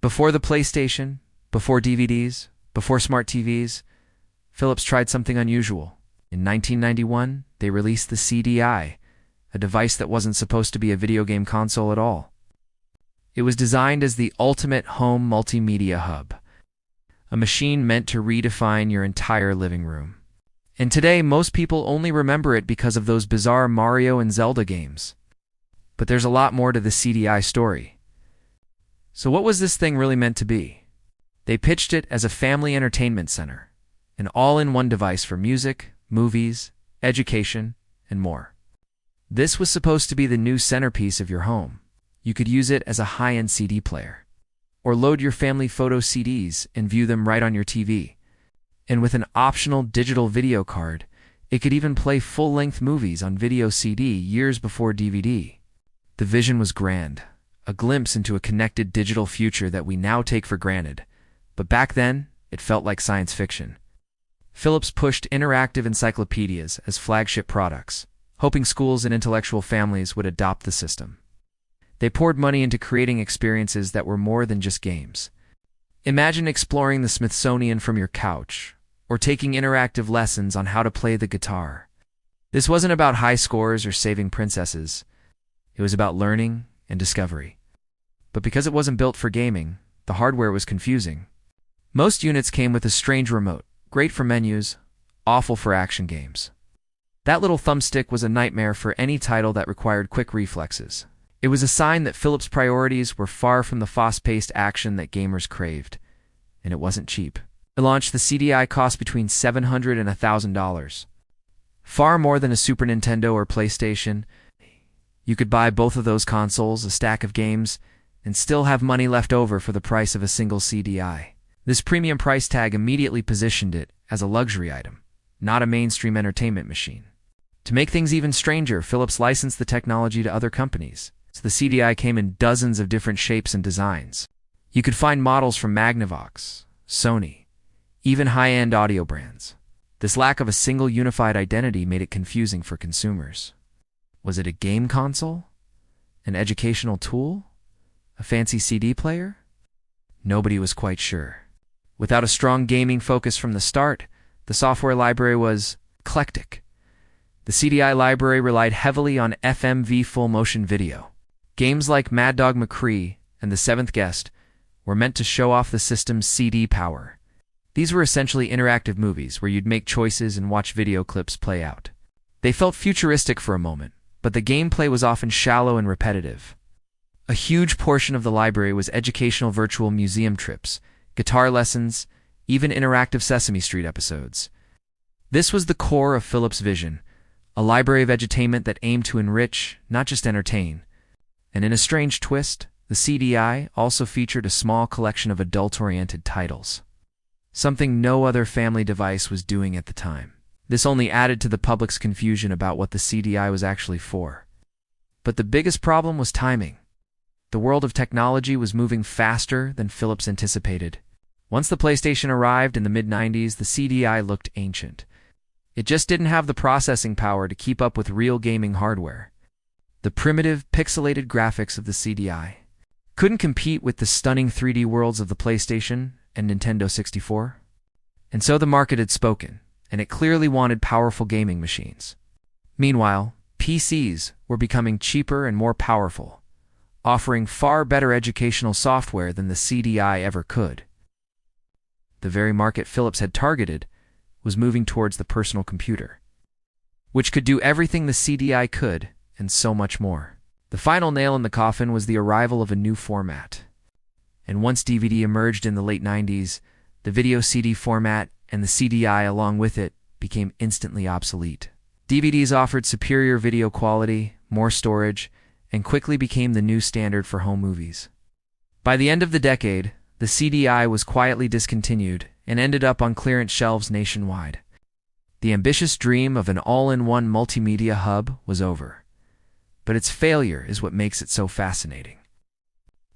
Before the PlayStation, before DVDs, before smart TVs, Philips tried something unusual. In 1991, they released the CDI, a device that wasn't supposed to be a video game console at all. It was designed as the ultimate home multimedia hub, a machine meant to redefine your entire living room. And today, most people only remember it because of those bizarre Mario and Zelda games. But there's a lot more to the CDI story. So what was this thing really meant to be? They pitched it as a family entertainment center, an all-in-one device for music, movies, education, and more. This was supposed to be the new centerpiece of your home. You could use it as a high-end CD player, or load your family photo CDs and view them right on your TV. And with an optional digital video card, it could even play full-length movies on video CD years before DVD. The vision was grand, a glimpse into a connected digital future that we now take for granted. But back then, it felt like science fiction. Philips pushed interactive encyclopedias as flagship products, hoping schools and intellectual families would adopt the system. They poured money into creating experiences that were more than just games. Imagine exploring the Smithsonian from your couch, or taking interactive lessons on how to play the guitar. This wasn't about high scores or saving princesses. It was about learning and discovery. But because it wasn't built for gaming, the hardware was confusing. Most units came with a strange remote, great for menus, awful for action games. That little thumbstick was a nightmare for any title that required quick reflexes. It was a sign that Philips' priorities were far from the fast-paced action that gamers craved, and it wasn't cheap. It launched, the CDI cost between $700 and $1,000. Far more than a Super Nintendo or PlayStation. You could buy both of those consoles, a stack of games, and still have money left over for the price of a single CDI. This premium price tag immediately positioned it as a luxury item, not a mainstream entertainment machine. To make things even stranger, Philips licensed the technology to other companies, so the CDI came in dozens of different shapes and designs. You could find models from Magnavox, Sony, even high-end audio brands. This lack of a single unified identity made it confusing for consumers. Was it a game console? An educational tool? A fancy CD player? Nobody was quite sure. Without a strong gaming focus from the start, the software library was eclectic. The CDI library relied heavily on FMV full-motion video. Games like Mad Dog McCree and The Seventh Guest were meant to show off the system's CD power. These were essentially interactive movies where you'd make choices and watch video clips play out. They felt futuristic for a moment, but the gameplay was often shallow and repetitive. A huge portion of the library was educational virtual museum trips, guitar lessons, even interactive Sesame Street episodes. This was the core of Philips' vision, a library of edutainment that aimed to enrich, not just entertain. And in a strange twist, the CDI also featured a small collection of adult-oriented titles, something no other family device was doing at the time. This only added to the public's confusion about what the CDI was actually for. But the biggest problem was timing. The world of technology was moving faster than Philips anticipated. Once the PlayStation arrived in the mid-90s, the CDI looked ancient. It just didn't have the processing power to keep up with real gaming hardware. The primitive, pixelated graphics of the CDI couldn't compete with the stunning 3D worlds of the PlayStation and Nintendo 64. And so the market had spoken, and it clearly wanted powerful gaming machines. Meanwhile, PCs were becoming cheaper and more powerful, offering far better educational software than the CDI ever could. The very market Philips had targeted was moving towards the personal computer, which could do everything the CDI could and so much more. The final nail in the coffin was the arrival of a new format. And once DVD emerged in the late 90s, the video CD format and the CDI along with it became instantly obsolete. DVDs offered superior video quality, more storage, and quickly became the new standard for home movies. By the end of the decade, the CDI was quietly discontinued and ended up on clearance shelves nationwide. The ambitious dream of an all-in-one multimedia hub was over. But its failure is what makes it so fascinating.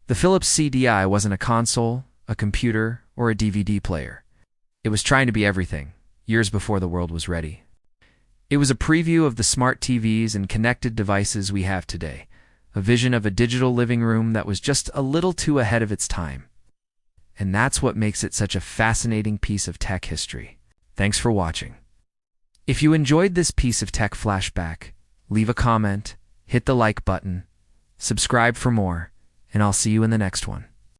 The Philips CDI wasn't a console, a computer, or a DVD player. It was trying to be everything, years before the world was ready. It was a preview of the smart TVs and connected devices we have today, a vision of a digital living room that was just a little too ahead of its time. And that's what makes it such a fascinating piece of tech history. Thanks for watching. If you enjoyed this piece of tech flashback, leave a comment, hit the like button, subscribe for more, and I'll see you in the next one.